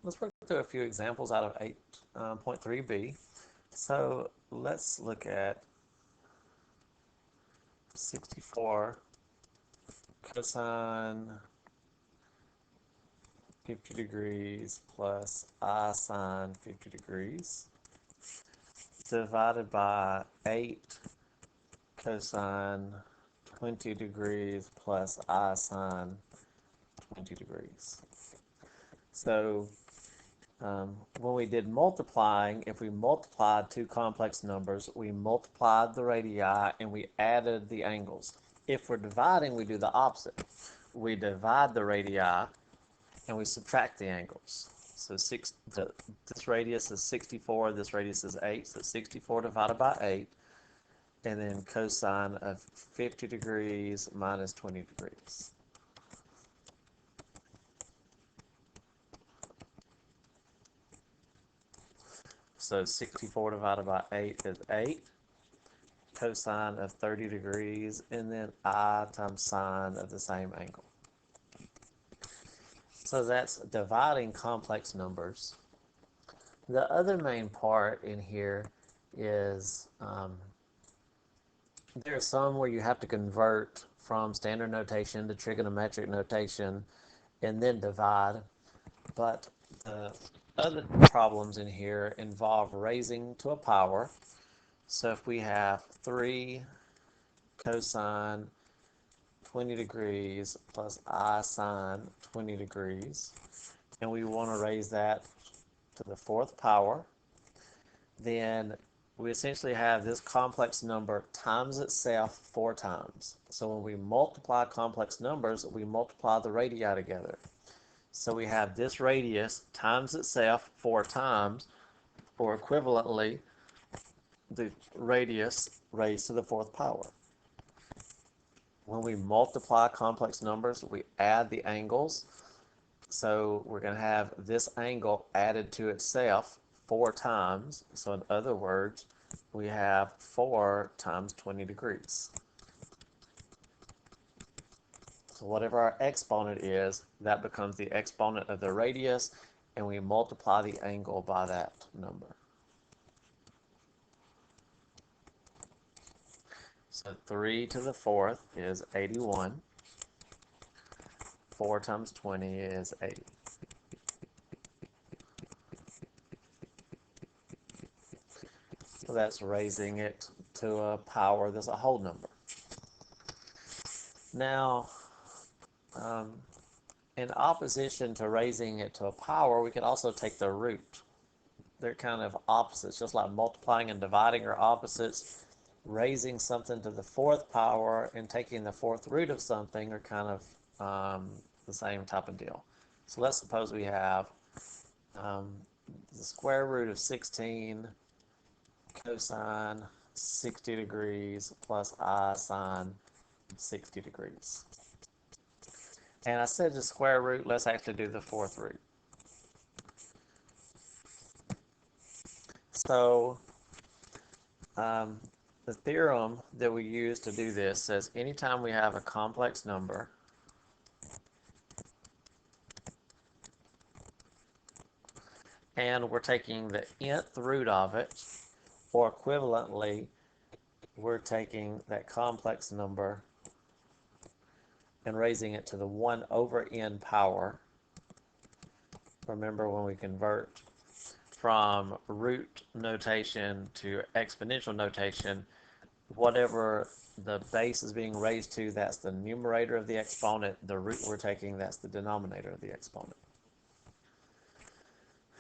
let's work through a few examples out of 8.3b. So let's look at 64 cosine 50 degrees plus I sine 50 degrees divided by 8 cosine 20 degrees plus I sine 20 degrees. So when we did multiplying, if we multiplied two complex numbers, we multiplied the radii and we added the angles. If we're dividing, we do the opposite. We divide the radii and we subtract the angles. So this radius is 64, this radius is 8, so 64 divided by 8, and then cosine of 50 degrees minus 20 degrees. So 64 divided by 8 is 8, cosine of 30 degrees, and then I times sine of the same angle. So that's dividing complex numbers. The other main part in here is there are some where you have to convert from standard notation to trigonometric notation and then divide, but the other problems in here involve raising to a power. So if we have 3 cosine 20 degrees plus I sine 20 degrees, and we want to raise that to the 4th power, then we essentially have this complex number times itself 4 times. So when we multiply complex numbers, we multiply the radii together. So we have this radius times itself 4 times, or equivalently, the radius raised to the 4th power. When we multiply complex numbers, we add the angles. So we're going to have this angle added to itself 4 times. So in other words, we have 4 times 20 degrees. So whatever our exponent is, that becomes the exponent of the radius, and we multiply the angle by that number. So 3 to the 4th is 81. 4 times 20 is 80. So that's raising it to a power that's a whole number. Now, in opposition to raising it to a power, we could also take the root. They're kind of opposites, just like multiplying and dividing are opposites. Raising something to the 4th power and taking the 4th root of something are kind of the same type of deal. So let's suppose we have the square root of 16 cosine 60 degrees plus I sine 60 degrees. And I said the square root, let's actually do the 4th root. So the theorem that we use to do this says anytime we have a complex number and we're taking the nth root of it, or equivalently, we're taking that complex number and raising it to the 1 over n power. Remember, when we convert from root notation to exponential notation, whatever the base is being raised to, that's the numerator of the exponent. The root we're taking, that's the denominator of the exponent.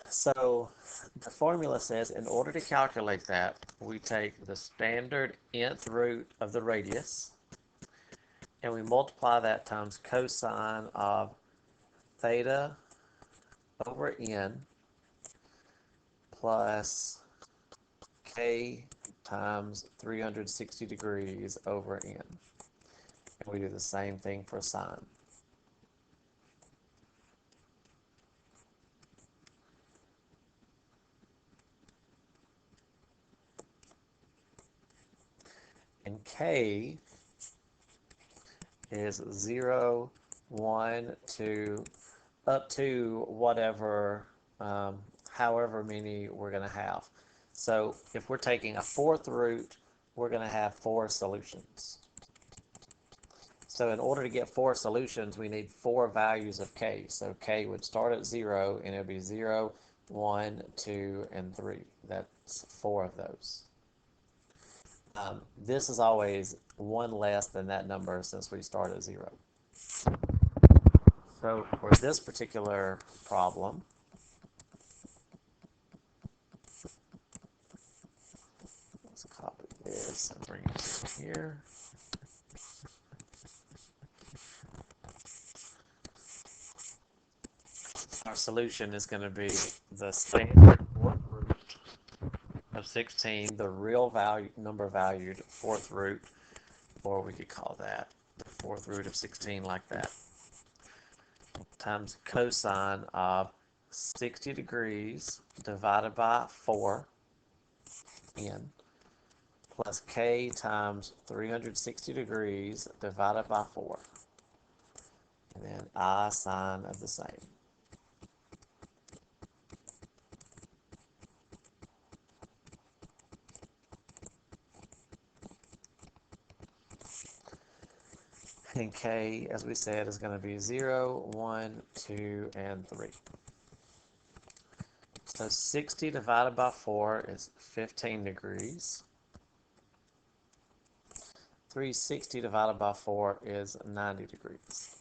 So the formula says in order to calculate that, we take the standard nth root of the radius and we multiply that times cosine of theta over n plus k times 360 degrees over n. And we do the same thing for sine. And k is 0, 1, 2, up to whatever however many we're going to have. So if we're taking a fourth root, we're going to have 4 solutions. So in order to get 4 solutions, we need 4 values of k. So k would start at 0, and it would be 0, 1, 2, and 3. That's 4 of those. This is always 1 less than that number since we start at 0. So for this particular problem, let's copy this and bring it here. Our solution is going to be the standard fourth root of 16, the real value, number valued fourth root, or we could call that the fourth root of 16 like that, times cosine of 60 degrees divided by 4 n plus k times 360 degrees divided by 4, and then I sine of the same. And k, as we said, is going to be 0, 1, 2, and 3. So 60 divided by 4 is 15 degrees. 360 divided by 4 is 90 degrees.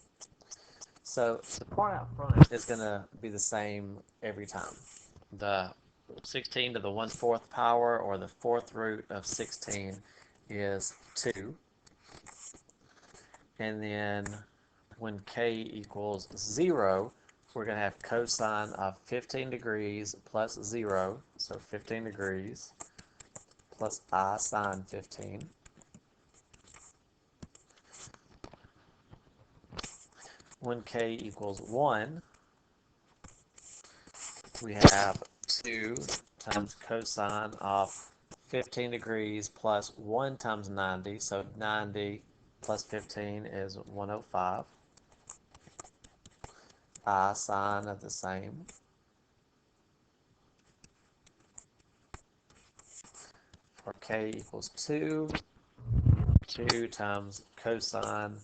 So the part out front is going to be the same every time. The 16 to the 1/4 power, or the fourth root of 16, is 2. And then when k equals 0, we're going to have cosine of 15 degrees plus 0, so 15 degrees, plus I sine 15. When k equals 1, we have 2 times cosine of 15 degrees plus 1 times 90, so 90 plus 15 is 105. I sine of the same. For k equals 2, 2 times cosine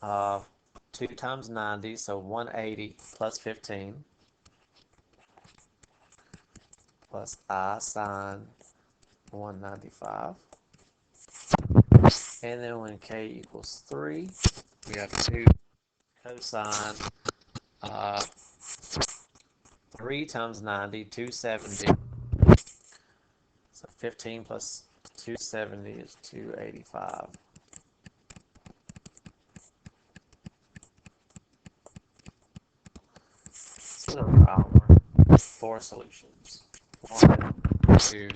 of 2 times 90, so 180 plus 15, plus I sine 195. And then when k equals 3, we have 2 cosine 3 times 90, 270. So 15 plus 270 is 285. So those are our 4 solutions. 1, 2,